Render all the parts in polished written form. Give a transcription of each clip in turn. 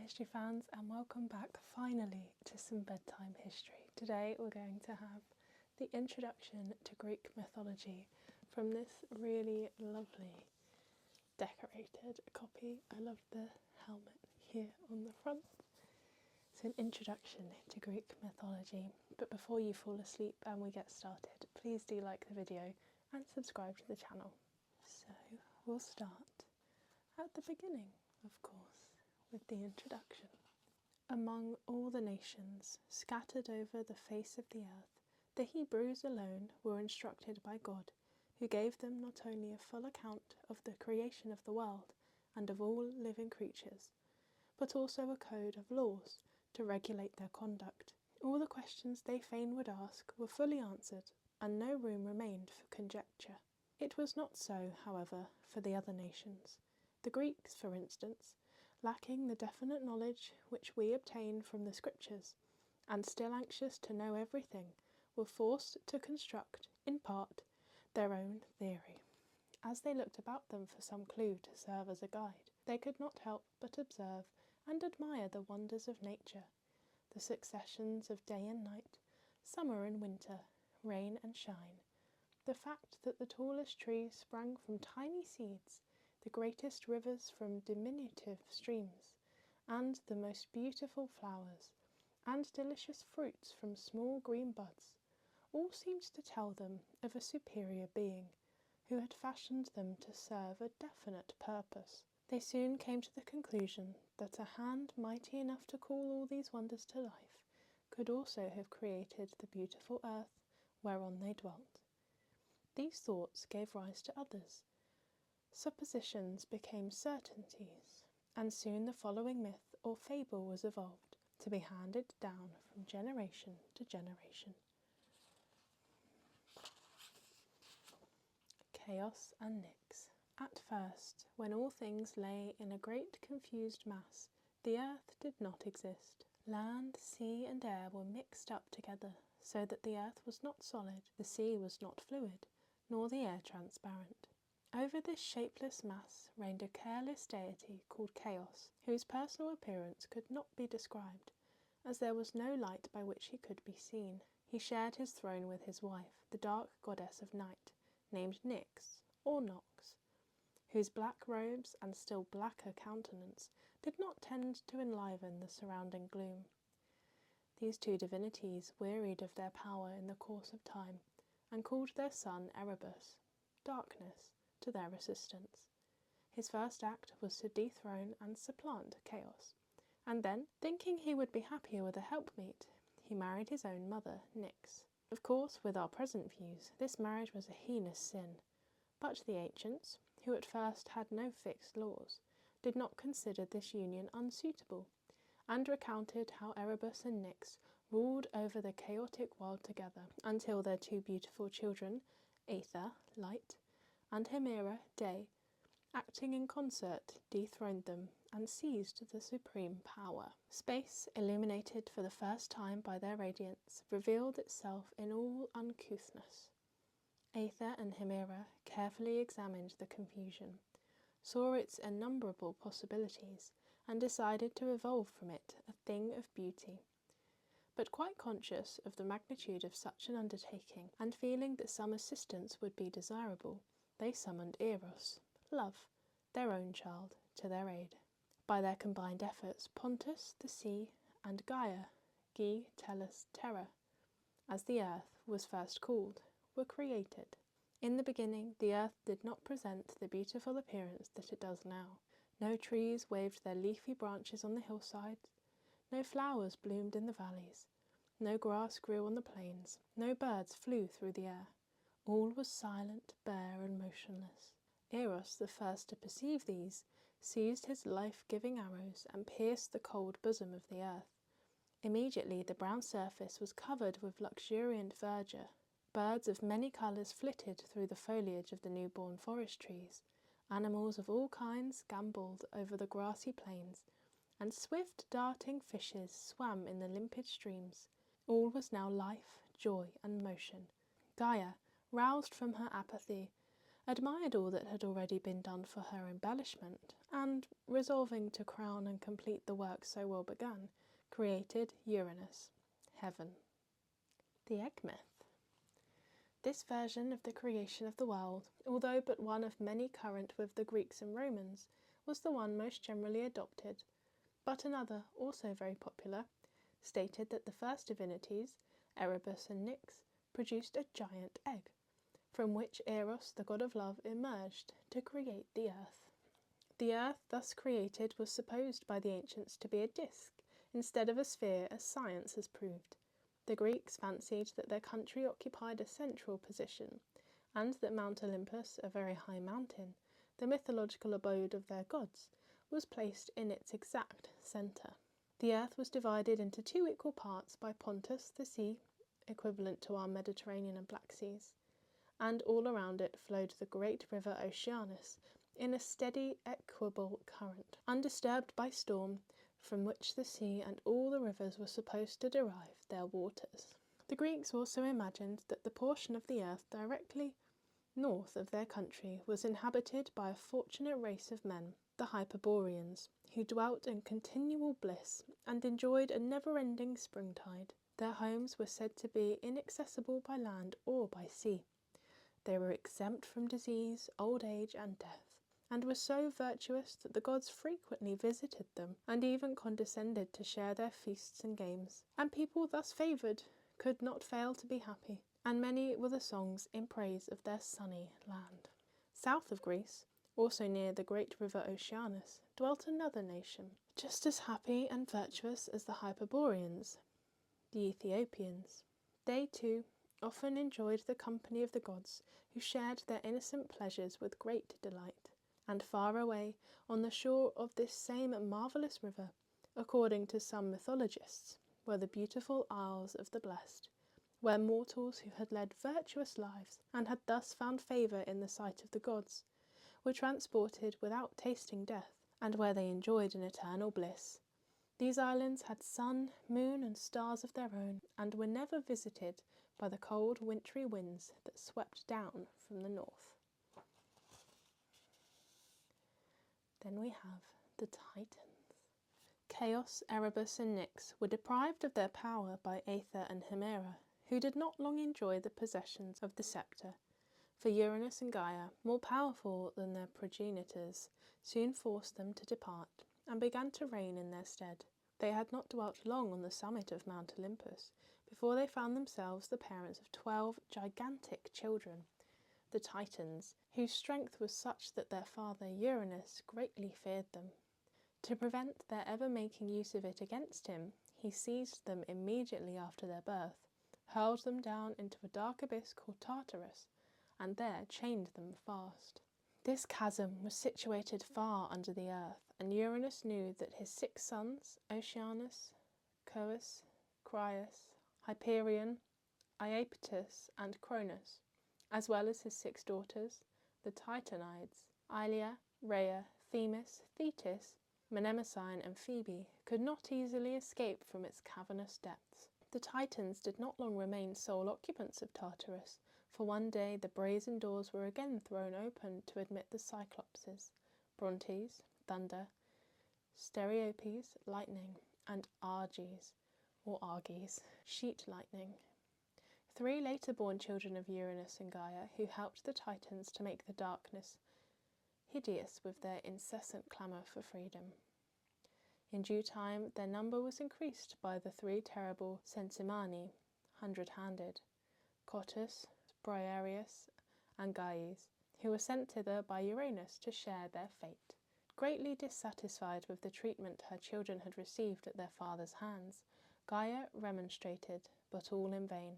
history fans, and welcome back finally to some bedtime history. Today we're going to have the introduction to Greek mythology from this really lovely decorated copy. I love the helmet here on the front. It's an introduction to Greek mythology, but before you fall asleep and we get started, please do like the video and subscribe to the channel. So we'll start at the beginning, of course, with the introduction. Among all the nations scattered over the face of the earth, the Hebrews alone were instructed by God, who gave them not only a full account of the creation of the world and of all living creatures, but also a code of laws to regulate their conduct. All the questions they fain would ask were fully answered, and no room remained for conjecture. It was not so, however, for the other nations. The Greeks, for instance, lacking the definite knowledge which we obtain from the scriptures, and still anxious to know everything, were forced to construct, in part, their own theory. As they looked about them for some clue to serve as a guide, they could not help but observe and admire the wonders of nature, the successions of day and night, summer and winter, rain and shine, the fact that the tallest trees sprang from tiny seeds, the greatest rivers from diminutive streams, and the most beautiful flowers and delicious fruits from small green buds, all seemed to tell them of a superior being who had fashioned them to serve a definite purpose. They soon came to the conclusion that a hand mighty enough to call all these wonders to life could also have created the beautiful earth whereon they dwelt. These thoughts gave rise to others. Suppositions became certainties, and soon the following myth or fable was evolved, to be handed down from generation to generation. Chaos and Nyx. At first, when all things lay in a great confused mass, the earth did not exist. Land, sea and air were mixed up together, so that the earth was not solid, the sea was not fluid, nor the air transparent. Over this shapeless mass reigned a careless deity called Chaos, whose personal appearance could not be described, as there was no light by which he could be seen. He shared his throne with his wife, the dark goddess of night, named Nyx, or Nox, whose black robes and still blacker countenance did not tend to enliven the surrounding gloom. These two divinities wearied of their power in the course of time, and called their son Erebus, Darkness, to their assistance. His first act was to dethrone and supplant Chaos, and then, thinking he would be happier with a helpmeet, he married his own mother, Nyx. Of course, with our present views, this marriage was a heinous sin, but the ancients, who at first had no fixed laws, did not consider this union unsuitable, and recounted how Erebus and Nyx ruled over the chaotic world together, until their two beautiful children, Aether, Light, and Hemera, Day, acting in concert, dethroned them and seized the supreme power. Space, illuminated for the first time by their radiance, revealed itself in all uncouthness. Aether and Hemera carefully examined the confusion, saw its innumerable possibilities, and decided to evolve from it a thing of beauty. But quite conscious of the magnitude of such an undertaking, and feeling that some assistance would be desirable, they summoned Eros, Love, their own child, to their aid. By their combined efforts, Pontus, the sea, and Gaia, Ge, Tellus, Terra, as the earth was first called, were created. In the beginning, the earth did not present the beautiful appearance that it does now. No trees waved their leafy branches on the hillsides, no flowers bloomed in the valleys, no grass grew on the plains, no birds flew through the air. All was silent, bare, and motionless. Eros, the first to perceive these, seized his life-giving arrows and pierced the cold bosom of the earth. Immediately the brown surface was covered with luxuriant verdure. Birds of many colours flitted through the foliage of the newborn forest trees. Animals of all kinds gambolled over the grassy plains, and swift darting fishes swam in the limpid streams. All was now life, joy, and motion. Gaia, roused from her apathy, admired all that had already been done for her embellishment, and, resolving to crown and complete the work so well begun, created Uranus, heaven. The egg myth. This version of the creation of the world, although but one of many current with the Greeks and Romans, was the one most generally adopted, but another, also very popular, stated that the first divinities, Erebus and Nyx, produced a giant egg, from which Eros, the god of love, emerged to create the earth. The earth thus created was supposed by the ancients to be a disk, instead of a sphere, as science has proved. The Greeks fancied that their country occupied a central position, and that Mount Olympus, a very high mountain, the mythological abode of their gods, was placed in its exact centre. The earth was divided into 2 equal parts by Pontus, the sea, equivalent to our Mediterranean and Black Seas, and all around it flowed the great river Oceanus in a steady, equable current, undisturbed by storm, from which the sea and all the rivers were supposed to derive their waters. The Greeks also imagined that the portion of the earth directly north of their country was inhabited by a fortunate race of men, the Hyperboreans, who dwelt in continual bliss and enjoyed a never-ending springtide. Their homes were said to be inaccessible by land or by sea. They were exempt from disease, old age, and death, and were so virtuous that the gods frequently visited them and even condescended to share their feasts and games. And people thus favoured could not fail to be happy, and many were the songs in praise of their sunny land. South of Greece, also near the great river Oceanus, dwelt another nation, just as happy and virtuous as the Hyperboreans, the Ethiopians. They, too, often enjoyed the company of the gods, who shared their innocent pleasures with great delight. And far away, on the shore of this same marvellous river, according to some mythologists, were the beautiful Isles of the Blessed, where mortals who had led virtuous lives, and had thus found favour in the sight of the gods, were transported without tasting death, and where they enjoyed an eternal bliss. These islands had sun, moon, and stars of their own, and were never visited by the cold wintry winds that swept down from the north. Then we have the Titans. Chaos, Erebus, and Nyx were deprived of their power by Aether and Hemera, who did not long enjoy the possessions of the sceptre, for Uranus and Gaia, more powerful than their progenitors, soon forced them to depart, and began to reign in their stead. They had not dwelt long on the summit of Mount Olympus before they found themselves the parents of 12 gigantic children, the Titans, whose strength was such that their father Uranus greatly feared them. To prevent their ever making use of it against him, he seized them immediately after their birth, hurled them down into a dark abyss called Tartarus, and there chained them fast. This chasm was situated far under the earth, and Uranus knew that his 6 sons, Oceanus, Coeus, Crius, Hyperion, Iapetus, and Cronus, as well as his 6 daughters, the Titanides, Aelia, Rhea, Themis, Thetis, Mnemosyne, and Phoebe, could not easily escape from its cavernous depths. The Titans did not long remain sole occupants of Tartarus, for one day the brazen doors were again thrown open to admit the Cyclopses, Brontes, thunder, Stereopes, lightning, and Arges, or Arges, sheet lightning. 3 later-born children of Uranus and Gaia, who helped the Titans to make the darkness hideous with their incessant clamour for freedom. In due time, their number was increased by the 3 terrible Centimani, 100-handed, Cottus, Briareus, and Gaius, who were sent thither by Uranus to share their fate. Greatly dissatisfied with the treatment her children had received at their father's hands, Gaia remonstrated, but all in vain.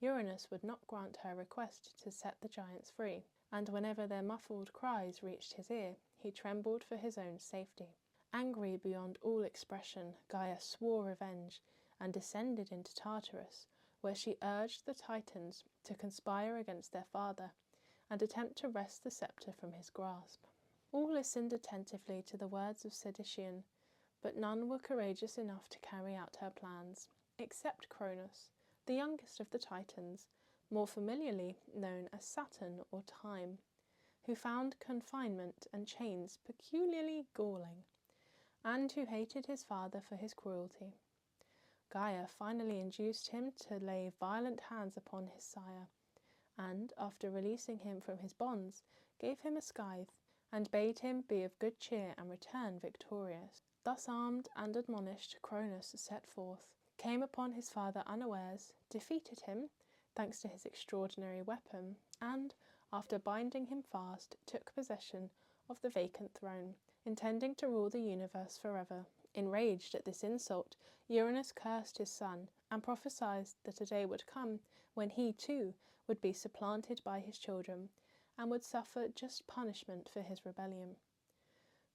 Uranus would not grant her request to set the giants free, and whenever their muffled cries reached his ear, he trembled for his own safety. Angry beyond all expression, Gaia swore revenge and descended into Tartarus, where she urged the Titans to conspire against their father and attempt to wrest the sceptre from his grasp. All listened attentively to the words of Sidician, but none were courageous enough to carry out her plans, except Cronus, the youngest of the Titans, more familiarly known as Saturn or Time. who found confinement and chains peculiarly galling, and who hated his father for his cruelty. Gaia finally induced him to lay violent hands upon his sire, and, after releasing him from his bonds, gave him a scythe, and bade him be of good cheer and return victorious. Thus armed and admonished, Cronus set forth, came upon his father unawares, defeated him, thanks to his extraordinary weapon, and, after binding him fast, took possession of the vacant throne, intending to rule the universe forever. Enraged at this insult, Uranus cursed his son, and prophesied that a day would come when he, too, would be supplanted by his children, and would suffer just punishment for his rebellion.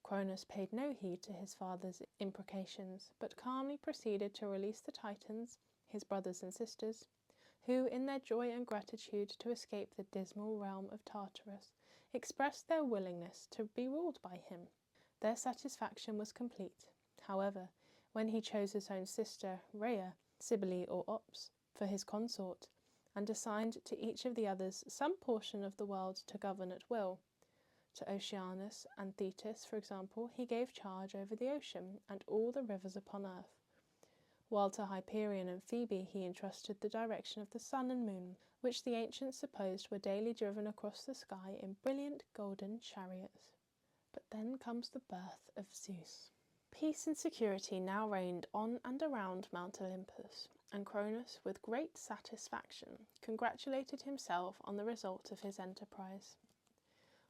Cronus paid no heed to his father's imprecations, but calmly proceeded to release the Titans, his brothers and sisters, who, in their joy and gratitude to escape the dismal realm of Tartarus, expressed their willingness to be ruled by him. Their satisfaction was complete. However, when he chose his own sister, Rhea, Cybele or Ops, for his consort, and assigned to each of the others some portion of the world to govern at will, to Oceanus and Thetis, for example, he gave charge over the ocean and all the rivers upon earth, while to Hyperion and Phoebe he entrusted the direction of the sun and moon, which the ancients supposed were daily driven across the sky in brilliant golden chariots. But then comes the birth of Zeus. Peace and security now reigned on and around Mount Olympus, and Cronus, with great satisfaction, congratulated himself on the result of his enterprise.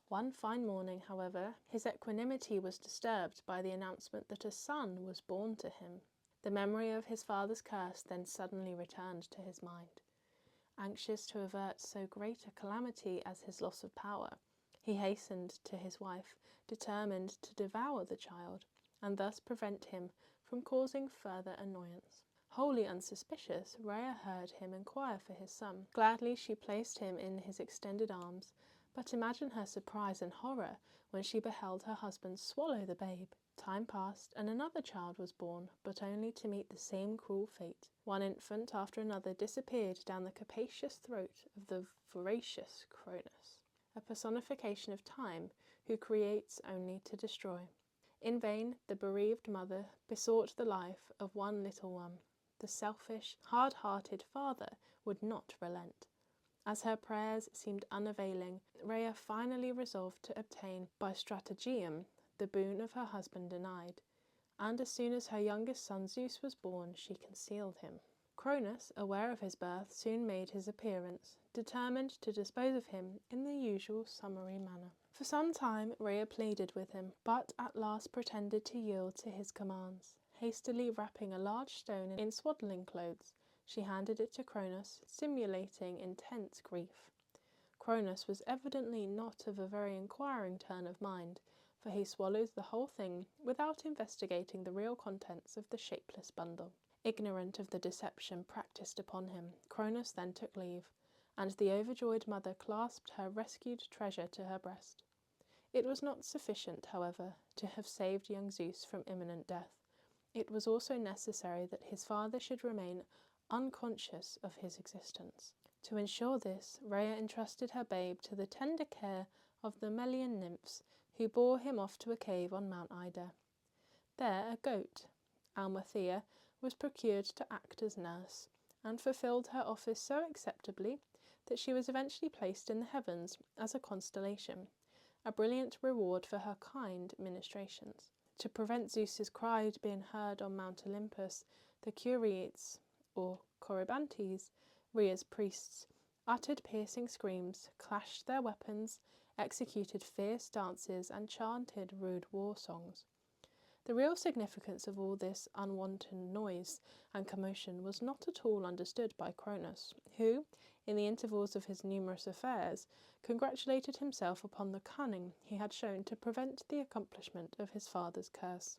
One fine morning, however, his equanimity was disturbed by the announcement that a son was born to him. The memory of his father's curse then suddenly returned to his mind. Anxious to avert so great a calamity as his loss of power, he hastened to his wife, determined to devour the child, and thus prevent him from causing further annoyance. Wholly unsuspicious, Rhea heard him inquire for his son. Gladly she placed him in his extended arms, but imagine her surprise and horror when she beheld her husband swallow the babe. Time passed, and another child was born, but only to meet the same cruel fate. One infant after another disappeared down the capacious throat of the voracious Cronus, a personification of time, who creates only to destroy. In vain the bereaved mother besought the life of one little one. The selfish, hard-hearted father would not relent. As her prayers seemed unavailing, Rhea finally resolved to obtain, by stratagem, the boon of her husband denied, and as soon as her youngest son Zeus was born, she concealed him. Cronus, aware of his birth, soon made his appearance, determined to dispose of him in the usual summary manner. For some time Rhea pleaded with him, but at last pretended to yield to his commands. Hastily wrapping a large stone in swaddling clothes, she handed it to Cronus, simulating intense grief. Cronus was evidently not of a very inquiring turn of mind, for he swallowed the whole thing without investigating the real contents of the shapeless bundle. Ignorant of the deception practised upon him, Cronus then took leave, and the overjoyed mother clasped her rescued treasure to her breast. It was not sufficient, however, to have saved young Zeus from imminent death. It was also necessary that his father should remain unconscious of his existence. To ensure this, Rhea entrusted her babe to the tender care of the Melian nymphs, who bore him off to a cave on Mount Ida. There a goat, Almathea, was procured to act as nurse, and fulfilled her office so acceptably that she was eventually placed in the heavens as a constellation, a brilliant reward for her kind ministrations. To prevent Zeus's cry being heard on Mount Olympus, the Curetes, or Corybantes, Rhea's priests, uttered piercing screams, clashed their weapons, executed fierce dances, and chanted rude war songs. The real significance of all this unwonted noise and commotion was not at all understood by Cronus, who, in the intervals of his numerous affairs, congratulated himself upon the cunning he had shown to prevent the accomplishment of his father's curse.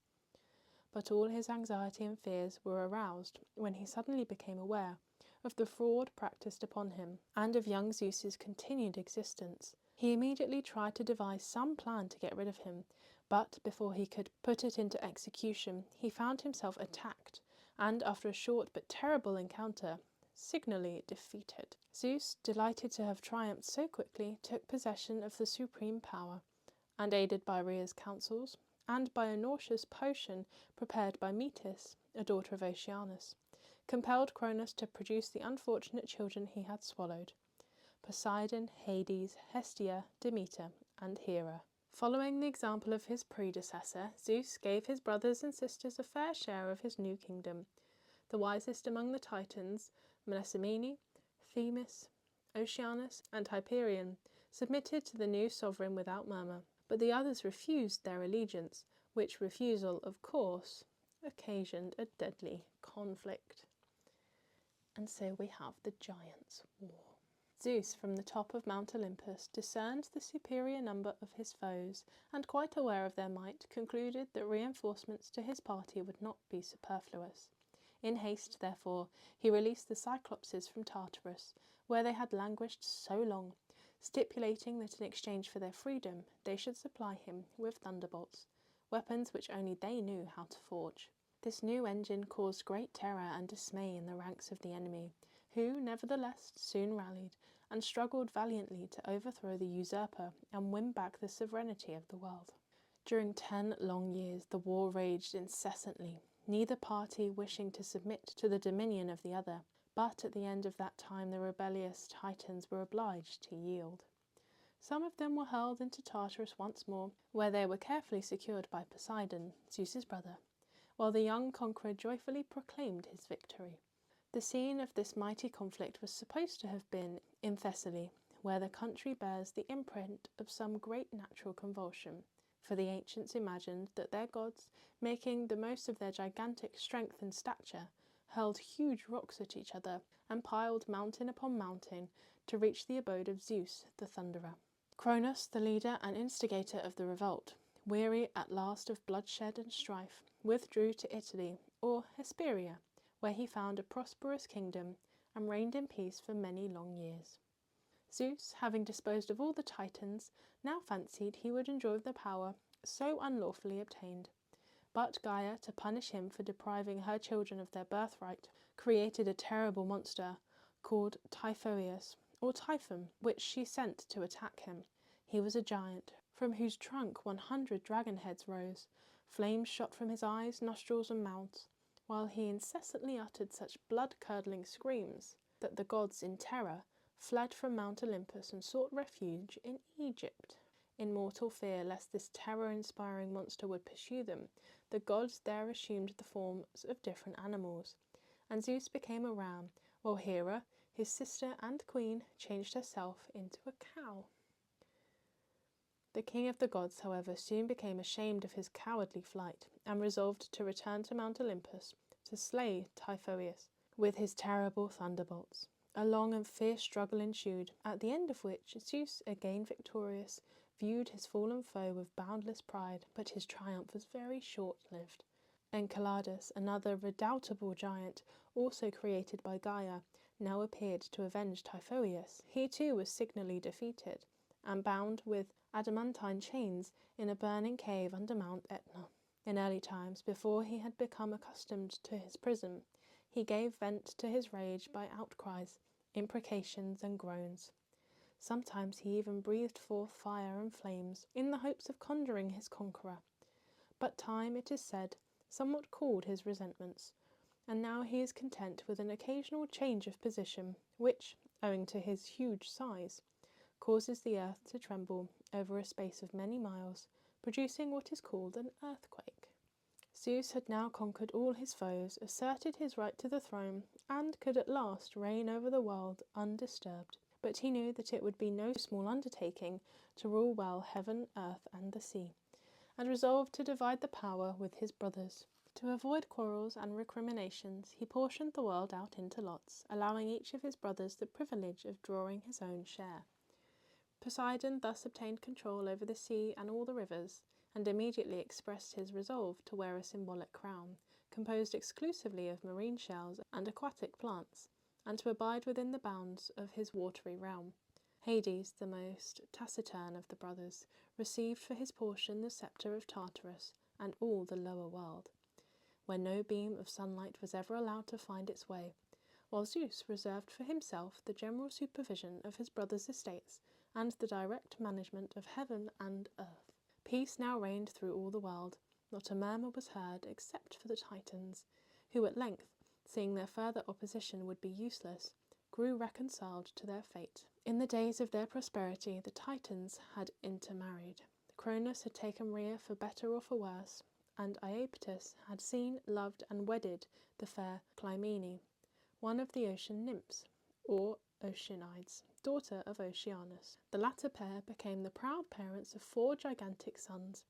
But all his anxiety and fears were aroused when he suddenly became aware of the fraud practised upon him, and of young Zeus's continued existence. He immediately tried to devise some plan to get rid of him, but before he could put it into execution, he found himself attacked, and after a short but terrible encounter, signally defeated. Zeus, delighted to have triumphed so quickly, took possession of the supreme power, and aided by Rhea's counsels, and by a nauseous potion prepared by Metis, a daughter of Oceanus, compelled Cronus to produce the unfortunate children he had swallowed: Poseidon, Hades, Hestia, Demeter, and Hera. Following the example of his predecessor, Zeus gave his brothers and sisters a fair share of his new kingdom. The wisest among the Titans, Melpomene, Themis, Oceanus, and Hyperion, submitted to the new sovereign without murmur, but the others refused their allegiance, which refusal, of course, occasioned a deadly conflict. And so we have the Giants' War. Zeus, from the top of Mount Olympus, discerned the superior number of his foes, and, quite aware of their might, concluded that reinforcements to his party would not be superfluous. In haste, therefore, he released the Cyclopses from Tartarus, where they had languished so long, stipulating that in exchange for their freedom they should supply him with thunderbolts, weapons which only they knew how to forge. This new engine caused great terror and dismay in the ranks of the enemy, who, nevertheless, soon rallied, and struggled valiantly to overthrow the usurper and win back the sovereignty of the world. During 10 long years the war raged incessantly, neither party wishing to submit to the dominion of the other, but at the end of that time the rebellious Titans were obliged to yield. Some of them were hurled into Tartarus once more, where they were carefully secured by Poseidon, Zeus's brother, while the young conqueror joyfully proclaimed his victory. The scene of this mighty conflict was supposed to have been in Thessaly, where the country bears the imprint of some great natural convulsion, for the ancients imagined that their gods, making the most of their gigantic strength and stature, hurled huge rocks at each other and piled mountain upon mountain to reach the abode of Zeus, the thunderer. Cronus, the leader and instigator of the revolt, weary at last of bloodshed and strife, withdrew to Italy, or Hesperia, where he found a prosperous kingdom and reigned in peace for many long years. Zeus, having disposed of all the Titans, now fancied he would enjoy the power so unlawfully obtained. But Gaia, to punish him for depriving her children of their birthright, created a terrible monster called Typhoeus, or Typhon, which she sent to attack him. He was a giant, from whose trunk 100 dragon heads rose. Flames shot from his eyes, nostrils, and mouths, while he incessantly uttered such blood-curdling screams that the gods, in terror, fled from Mount Olympus and sought refuge in Egypt. In mortal fear lest this terror-inspiring monster would pursue them, the gods there assumed the forms of different animals, and Zeus became a ram, while Hera, his sister and queen, changed herself into a cow. The king of the gods, however, soon became ashamed of his cowardly flight, and resolved to return to Mount Olympus to slay Typhoeus with his terrible thunderbolts. A long and fierce struggle ensued, at the end of which Zeus, again victorious, viewed his fallen foe with boundless pride, but his triumph was very short-lived. Enceladus, another redoubtable giant, also created by Gaia, now appeared to avenge Typhoeus. He too was signally defeated, and bound with adamantine chains in a burning cave under Mount Etna. In early times, before he had become accustomed to his prison, he gave vent to his rage by outcries, imprecations, and groans. Sometimes he even breathed forth fire and flames, in the hopes of conjuring his conqueror. But time, it is said, somewhat cooled his resentments, and now he is content with an occasional change of position, which, owing to his huge size, causes the earth to tremble over a space of many miles, producing what is called an earthquake. Zeus had now conquered all his foes, asserted his right to the throne, and could at last reign over the world undisturbed. But he knew that it would be no small undertaking to rule well heaven, earth, and the sea, and resolved to divide the power with his brothers. To avoid quarrels and recriminations, he portioned the world out into lots, allowing each of his brothers the privilege of drawing his own share. Poseidon thus obtained control over the sea and all the rivers, and immediately expressed his resolve to wear a symbolic crown, composed exclusively of marine shells and aquatic plants, and to abide within the bounds of his watery realm. Hades, the most taciturn of the brothers, received for his portion the sceptre of Tartarus and all the lower world, where no beam of sunlight was ever allowed to find its way, while Zeus reserved for himself the general supervision of his brother's estates and the direct management of heaven and earth. Peace now reigned through all the world. Not a murmur was heard except for the Titans, who at length, seeing their further opposition would be useless, grew reconciled to their fate. In the days of their prosperity, the Titans had intermarried. Cronus had taken Rhea for better or for worse, and Iapetus had seen, loved, and wedded the fair Clymene, one of the ocean nymphs, or Oceanides, daughter of Oceanus. The latter pair became the proud parents of 4 gigantic sons: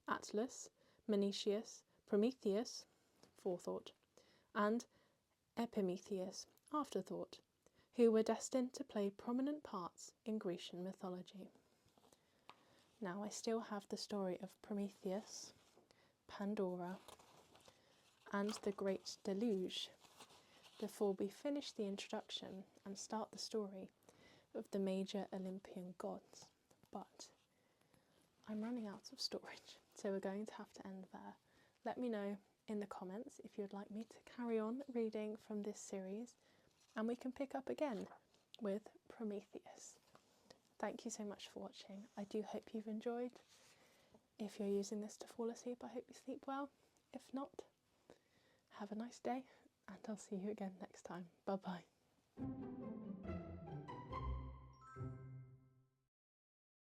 Atlas, Menecius, Prometheus, forethought, and Epimetheus, afterthought, who were destined to play prominent parts in Grecian mythology. Now I still have the story of Prometheus, Pandora, and the Great Deluge before we finish the introduction and start the story of the major Olympian gods. But I'm running out of storage, so we're going to have to end there. Let me know in the comments if you'd like me to carry on reading from this series, and we can pick up again with Prometheus. Thank you so much for watching. I do hope you've enjoyed. If you're using this to fall asleep, I hope you sleep well. If not, have a nice day, and I'll see you again next time. Bye bye.